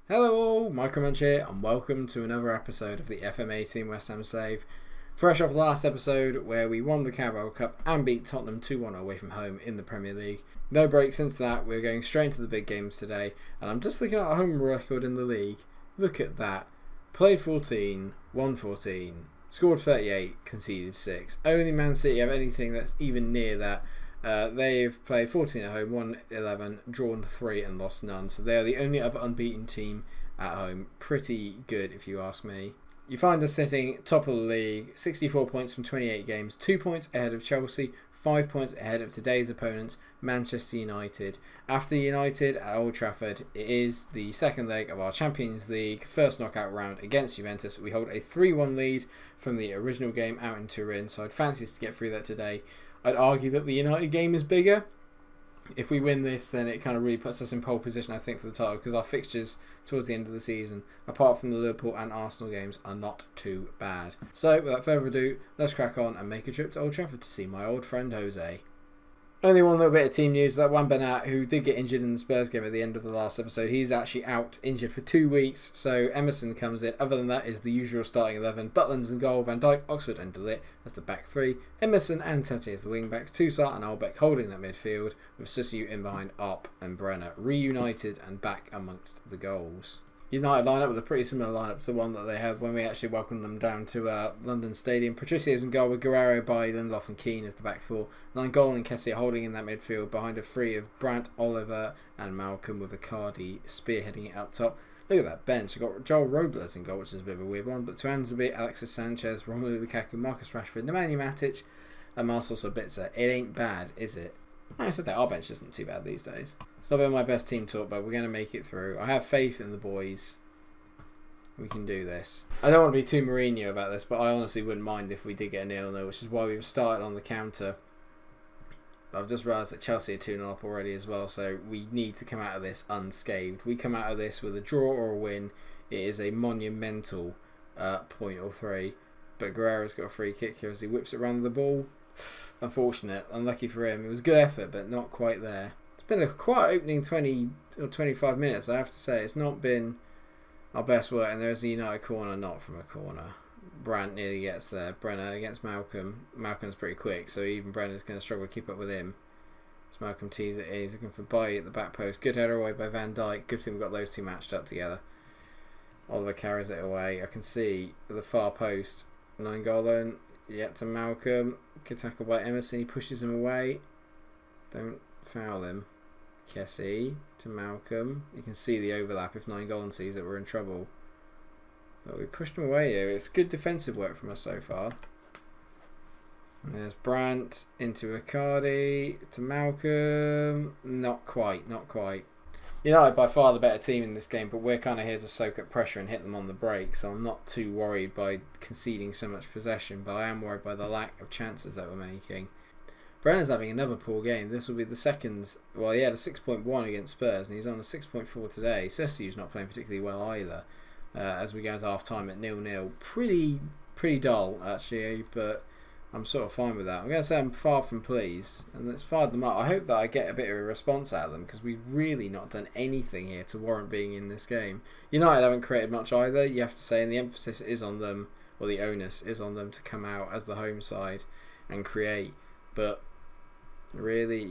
Hello all, Munch here, and welcome to another episode of the FM18 West Ham Save. Fresh off the last episode where we won the Carabao Cup and beat Tottenham 2-1 away from home in the Premier League. No break since that, we're going straight into the big games today, and I'm just looking at our home record in the league. Look at that. Played 14, won 14, scored 38, conceded 6. Only Man City have anything that's even near that. They've played 14 at home, won 11, drawn 3 and lost none. So they are the only other unbeaten team at home. Pretty good if you ask me. You find us sitting top of the league, 64 points from 28 games, 2 points ahead of Chelsea, 5 points ahead of today's opponents, Manchester United. After United at Old Trafford, it is the second leg of our Champions League first knockout round against Juventus. We hold a 3-1 lead from the original game out in Turin, so I'd fancy us to get through that today. I'd argue that the United game is bigger. If we win this, then it kind of really puts us in pole position, I think, for the title, because our fixtures towards the end of the season, apart from the Liverpool and Arsenal games, are not too bad. So, without further ado, let's crack on and make a trip to Old Trafford to see my old friend Jose. Only one little bit of team news, that Wan Bernat, who did get injured in the Spurs game at the end of the last episode, he's actually out injured for 2 weeks, so Emerson comes in. Other than that is the usual starting 11. Butland's in goal, Van Dijk, Oxford and De Ligt as the back three. Emerson and Tete as the wing backs, Toussaint and Albeck holding that midfield, with Susiu in behind Arp and Brenner, reunited and back amongst the goals. United lineup with a pretty similar lineup to the one that they had when we actually welcomed them down to London Stadium. Patricio's in goal with Guerrero, Bailly, Lindelof and Keane as the back four. Nainggolan and Kessie holding in that midfield behind a three of Brandt, Oliver and Malcolm, with Icardi spearheading it up top. Look at that bench. You've got Joel Robles in goal, which is a bit of a weird one, but Tuanzebe, Alexis Sanchez, Romelu Lukaku, Marcus Rashford, Nemanja Matic and Marcel Sabitzer. It ain't bad, is it? I said that our bench isn't too bad these days. It's not been my best team talk, but we're going to make it through. I have faith in the boys. We can do this. I don't want to be too Mourinho about this, but I honestly wouldn't mind if we did get a 0-0, which is why we've started on the counter. I've just realised that Chelsea are 2-0 up already as well, so we need to come out of this unscathed. We come out of this with a draw or a win. It is a monumental point or three. But Guerrero's got a free kick here as he whips it around the ball. Unfortunate, unlucky for him. It was a good effort, but not quite there. It's been a quite opening 20 or 25 minutes, I have to say. It's not been our best work, and there's a United corner, not from a corner. Brandt nearly gets there. Brenner against Malcolm. Malcolm's pretty quick, so even Brenner's going to struggle to keep up with him. So Malcolm tees it in. He's looking for Bailly at the back post. Good header away by Van Dijk. Good thing we've got those two matched up together. Oliver carries it away. I can see the far post. Nainggolan. Yet to Malcolm. Good tackle by Emerson. He pushes him away. Don't foul him. Kessie to Malcolm. You can see the overlap. If Nainggolan sees it, we're in trouble. But we pushed him away here. It's good defensive work from us so far. And there's Brandt into Icardi to Malcolm. Not quite, not quite. United by far the better team in this game, but we're kind of here to soak up pressure and hit them on the break, so I'm not too worried by conceding so much possession, but I am worried by the lack of chances that we're making. Brenner's having another poor game. This will be the second. Well, he had a 6.1 against Spurs, and he's on a 6.4 today. Susiu's not playing particularly well either. As we go into half time at 0-0. Pretty dull, actually, but I'm sort of fine with that. I'm going to say I'm far from pleased, and let's fire them up. I hope that I get a bit of a response out of them, because we've really not done anything here to warrant being in this game. United haven't created much either, you have to say, and the emphasis is on them, or the onus is on them to come out as the home side and create. But really,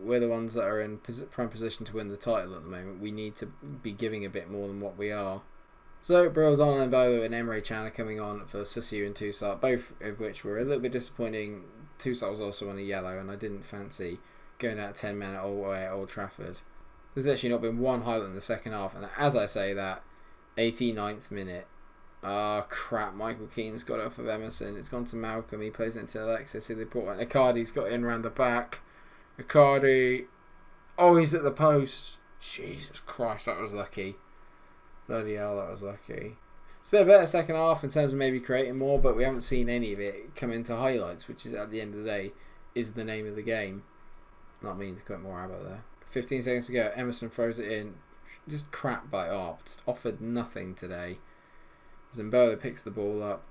we're the ones that are in prime position to win the title at the moment. We need to be giving a bit more than what we are. So, Brill, Donald and Bowo and Emre Can are coming on for Susiu and Toussaint, both of which were a little bit disappointing. Toussaint was also on a yellow, and I didn't fancy going out 10 men at Old Trafford. There's actually not been one highlight in the second half, and as I say that, 89th minute. Oh, crap, Michael Keane's got it off of Emerson. It's gone to Malcolm, he plays it into Alexis, who they brought one. Icardi's got in round the back. Icardi. Oh, he's at the post. Jesus Christ, that was lucky. Bloody hell, that was lucky. It's been a better second half in terms of maybe creating more, but we haven't seen any of it come into highlights, which is, at the end of the day, is the name of the game. Not meaning to quit more about there. 15 seconds to go, Emerson throws it in. Just crap by Arp. Just offered nothing today. Zimbola picks the ball up,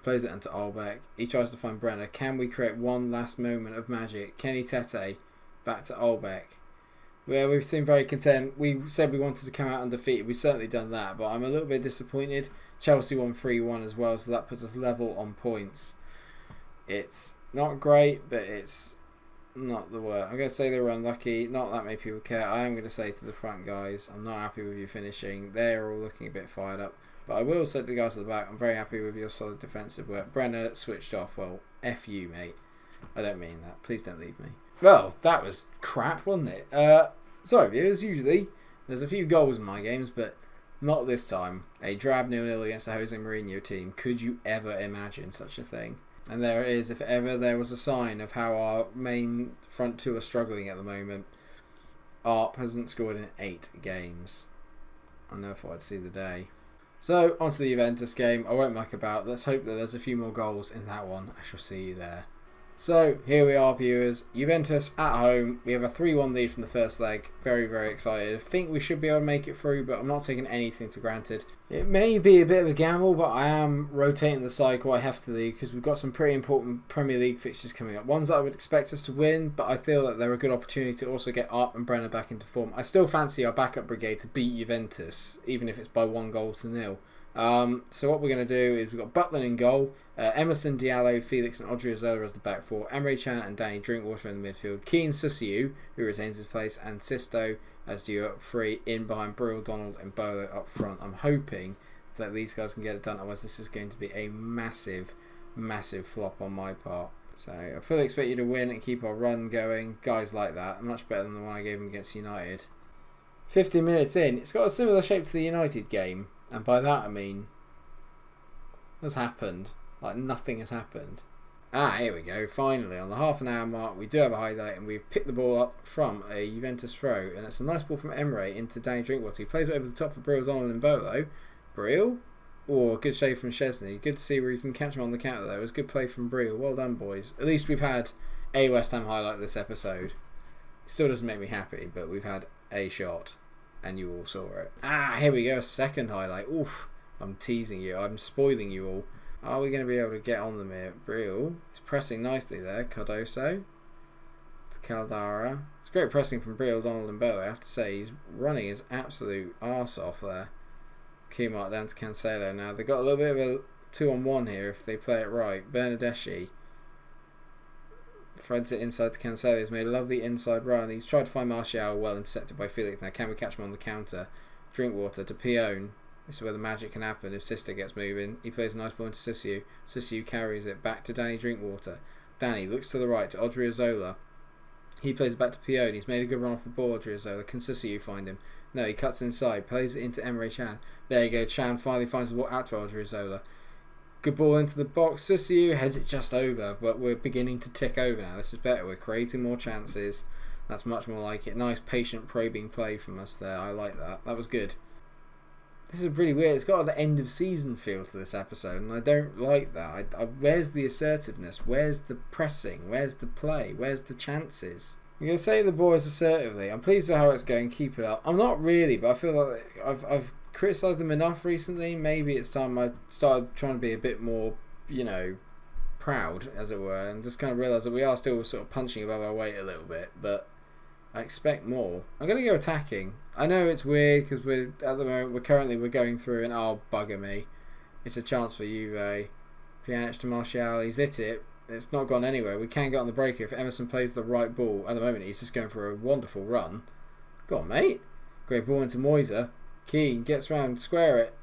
plays it into Albeck. He tries to find Brenner. Can we create one last moment of magic? Kenny Tete back to Albeck. where we've seemed very content. We said we wanted to come out undefeated. We've certainly done that, but I'm a little bit disappointed. Chelsea won 3-1 as well, so that puts us level on points. It's not great, but it's not the worst. I'm going to say they were unlucky. Not that many people care. I am going to say to the front guys, I'm not happy with you finishing. They're all looking a bit fired up. But I will say to the guys at the back, I'm very happy with your solid defensive work. Brenner switched off. Well, F you, mate. I don't mean that. Please don't leave me. Well, that was crap, wasn't it? Sorry, viewers. Usually, there's a few goals in my games, but not this time. A drab 0-0 against the Jose Mourinho team. Could you ever imagine such a thing? And there it is. If ever there was a sign of how our main front two are struggling at the moment, ARP hasn't scored in 8 games. I never thought I'd see the day. So, on to the Juventus game. I won't muck about. Let's hope that there's a few more goals in that one. I shall see you there. So, here we are, viewers. Juventus at home. We have a 3-1 lead from the first leg. Very, very excited. I think we should be able to make it through, but I'm not taking anything for granted. It may be a bit of a gamble, but I am rotating the side quite heftily because we've got some pretty important Premier League fixtures coming up. Ones that I would expect us to win, but I feel that they're a good opportunity to also get Arp and Brenner back into form. I still fancy our backup brigade to beat Juventus, even if it's by 1-0. So what we're going to do is we've got Butland in goal, Emerson, Diallo, Felix and Odriozola as the back four, Emre Can and Danny Drinkwater in the midfield, Keane Susiu, who retains his place, and Sisto as duo up free, in behind Brill, Donald and Bolo up front. I'm hoping that these guys can get it done, otherwise this is going to be a massive flop on my part. So I fully expect you to win and keep our run going. Guys like that, much better than the one I gave him against United. 15 minutes in, it's got a similar shape to the United game. And by that I mean, what's happened? Like nothing has happened. Here we go. Finally, on the half an hour mark, we do have a highlight and we've picked the ball up from a Juventus throw. And it's a nice ball from Emre into Danny Drinkwater. He plays it over the top for Brill, Donald and Bolo. Brill? Oh, good shave from Chesney. Good to see where you can catch him on the counter there. It was a good play from Brill. Well done, boys. At least we've had a West Ham highlight this episode. It still doesn't make me happy, but we've had a shot. And you all saw it. Here we go. Second highlight. Oof. I'm teasing you. I'm spoiling you all. Are we going to be able to get on them here? Brill is pressing nicely there. Cardoso to Caldara. It's great pressing from Brill, Donald and Bolo. I have to say, he's running his absolute arse off there. Keymark down to Cancelo. Now, they've got a little bit of a 2-on-1 here if they play it right. Bernardeschi threads it inside to Cancelo. He's made a lovely inside run. He's tried to find Martial, well intercepted by Felix. Now can we catch him on the counter? Drinkwater to Pione. This is where the magic can happen if Sister gets moving. He plays a nice ball into Susiu. Susiu carries it back to Danny Drinkwater. Danny looks to the right to Odriozola. He plays it back to Pione. He's made a good run off the ball, Odriozola. Can Susiu find him? No, he cuts inside. Plays it into Emre Can. There you go. Can finally finds the ball out to Odriozola. Good ball into the box. Susiu heads it just over, but we're beginning to tick over now. This is better. We're creating more chances. That's much more like it. Nice, patient, probing play from us there. I like that. That was good. This is really weird. It's got an end of season feel to this episode, and I don't like that. Where's the assertiveness? Where's the pressing? Where's the play? Where's the chances? I'm going to say the boys assertively. I'm pleased with how it's going. Keep it up. I'm not really, but I feel like I've criticised them enough recently. Maybe it's time I started trying to be a bit more, proud, as it were, and just kind of realise that we are still sort of punching above our weight a little bit, but I expect more. I'm going to go attacking. I know it's weird because we're at the moment we're going through and bugger me. It's a chance for Juve. Pjanic to Martial. He's hit it. It's not gone anywhere. We can get on the break if Emerson plays the right ball. At the moment he's just going for a wonderful run. Go on, mate. Great ball into Moiser. Keane gets round, square it.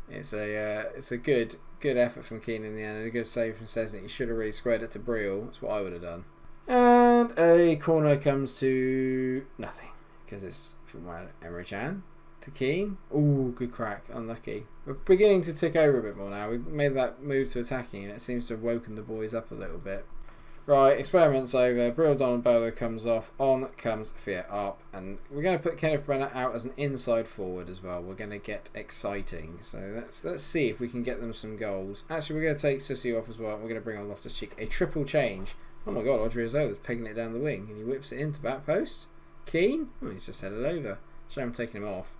It's a good effort from Keane in the end, and a good save from Szczesny. He should have really squared it to Brill. That's what I would have done. And a corner comes to nothing because it's from Emre Can to Keane. Ooh, good crack. Unlucky. We're beginning to tick over a bit more now. We've made that move to attacking, and it seems to have woken the boys up a little bit. Right, experiment's over. Brill, Donald, Bolo comes off. On comes Fiat up. And we're going to put Kenneth Brenner out as an inside forward as well. We're going to get exciting. So let's see if we can get them some goals. Actually, we're going to take Susiu off as well. We're going to bring on Loftus-Cheek. A triple change. Oh my god, Odriozola's pegging it down the wing. And he whips it into back post. Keane? Oh, he's just headed over. Shame I'm taking him off.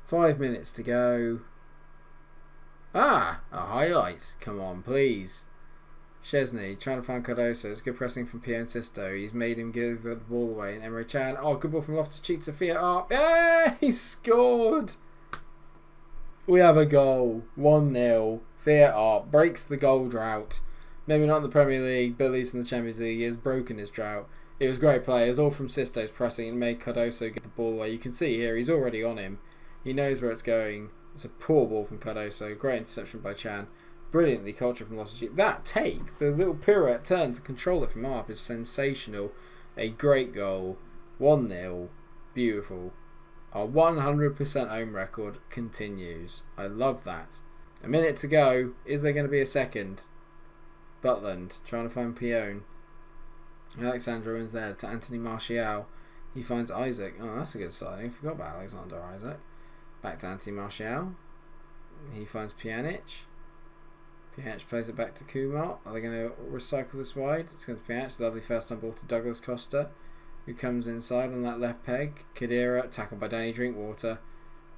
5 minutes to go. A highlight. Come on, please. Chesney trying to find Cardoso. It's good pressing from Pio and Sisto. He's made him give the ball away. And Emre Can. Oh, good ball from Loftus-Cheek to Fiat up. Yeah, he scored. We have a goal. 1-0. Fiat up. Breaks the goal drought. Maybe not in the Premier League, but at least in the Champions League, he has broken his drought. It was great play. It was all from Sisto's pressing and made Cardoso get the ball away. You can see here, he's already on him. He knows where it's going. It's a poor ball from Cardoso. Great interception by Chan. Brilliantly cultured from Loftus-Cheek. That take, the little pirouette turn to control it from up is sensational. A great goal. 1-0. Beautiful. Our 100% home record continues. I love that. A minute to go. Is there going to be a second? Butland trying to find Pione. Alexandro is there to Anthony Martial. He finds Isaac. Oh, that's a good signing. I forgot about Alexander Isaac. Back to Anthony Martial. He finds Pjanic. Pjanic plays it back to Kumar. Are they going to recycle this wide? It's going to Pjanic. Lovely first time ball to Douglas Costa, who comes inside on that left peg. Khedira tackled by Danny Drinkwater.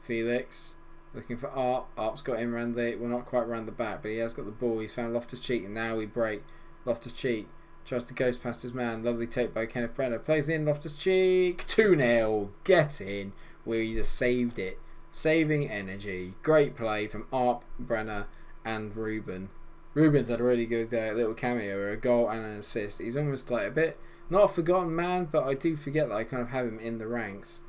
Felix looking for Arp. Arp's got him round the... Well, not quite round the back, but he has got the ball. He's found Loftus-Cheek, and now we break. Loftus-Cheek tries to ghost past his man. Lovely take by Kenneth Brenner. Plays in Loftus-Cheek. 2-0. Get in. We just saved it. Saving energy. Great play from Arp, Brenner, and Ruben. Ruben's had a really good little cameo, a goal and an assist. He's almost like a bit, not a forgotten man, but I do forget that I kind of have him in the ranks.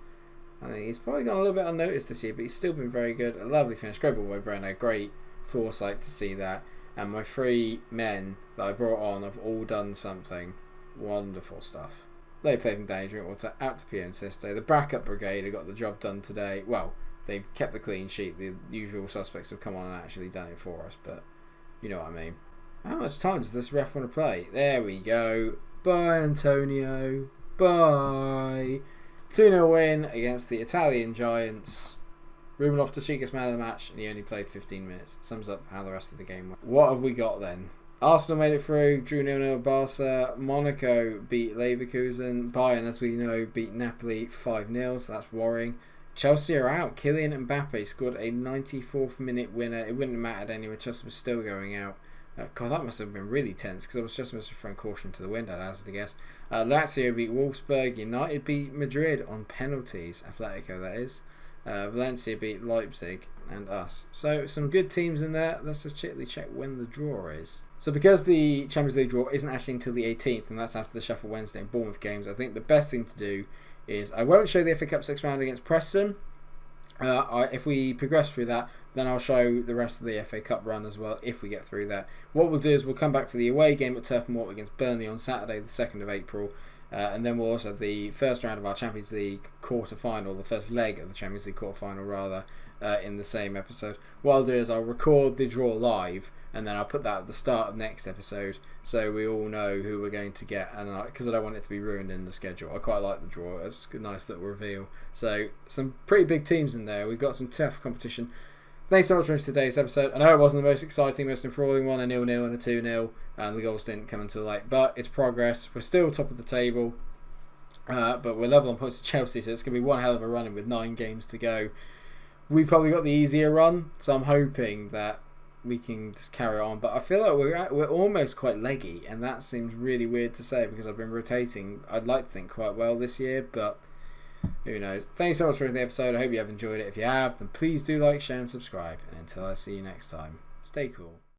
I think he's probably gone a little bit unnoticed this year, but he's still been very good. A lovely finish. Great ball by Brenner. Great foresight to see that. And my 3 men that I brought on have all done something. Wonderful stuff. They played from Danny Drinkwater out to Pio and Sisto. The backup brigade have got the job done today. Well, they've kept the clean sheet. The usual suspects have come on and actually done it for us, but you know what I mean. How much time does this ref want to play? There we go. Bye, Antonio. Bye. 2-0 win against the Italian Giants. Ruben Loftus-Cheek is man of the match, and he only played 15 minutes. Sums up how the rest of the game went. What have we got then? Arsenal made it through, drew 0-0 Barca. Monaco beat Leverkusen. Bayern, as we know, beat Napoli 5-0, so that's worrying. Chelsea are out. Kylian Mbappe scored a 94th minute winner. It wouldn't have mattered anyway. Chelsea was still going out. God, that must have been really tense because I was just throwing caution to the wind, I'd hazard a guess. Lazio beat Wolfsburg. United beat Madrid on penalties. Atletico, that is. Valencia beat Leipzig and us. So some good teams in there. Let's just quickly check when the draw is. So because the Champions League draw isn't actually until the 18th, and that's after the Sheffield Wednesday and Bournemouth games, I think the best thing to do is I won't show the FA Cup 6th round against Preston. If we progress through that, then I'll show the rest of the FA Cup run as well if we get through that. What we'll do is we'll come back for the away game at Turf Moor against Burnley on Saturday the 2nd of April. And then we'll also have the first round of our Champions League quarter-final, the first leg of the Champions League quarter-final rather, in the same episode. What I'll do is I'll record the draw live, and then I'll put that at the start of next episode so we all know who we're going to get, and because I don't want it to be ruined in the schedule. I quite like the draw. It's a nice little reveal. So some pretty big teams in there. We've got some tough competition. Thanks so much for today's episode. I know it wasn't the most exciting, most enthralling one, a 0-0 and a 2-0, and the goals didn't come until late, but it's progress. We're still top of the table, but we're level on points to Chelsea, so it's going to be one hell of a run with 9 games to go. We've probably got the easier run, so I'm hoping that we can just carry on, but I feel like we're almost quite leggy, and that seems really weird to say because I've been rotating, I'd like to think, quite well this year, but who knows. Thanks so much for the episode. I hope you have enjoyed it. If you have, then please do like, share and subscribe, and until I see you next time, stay cool.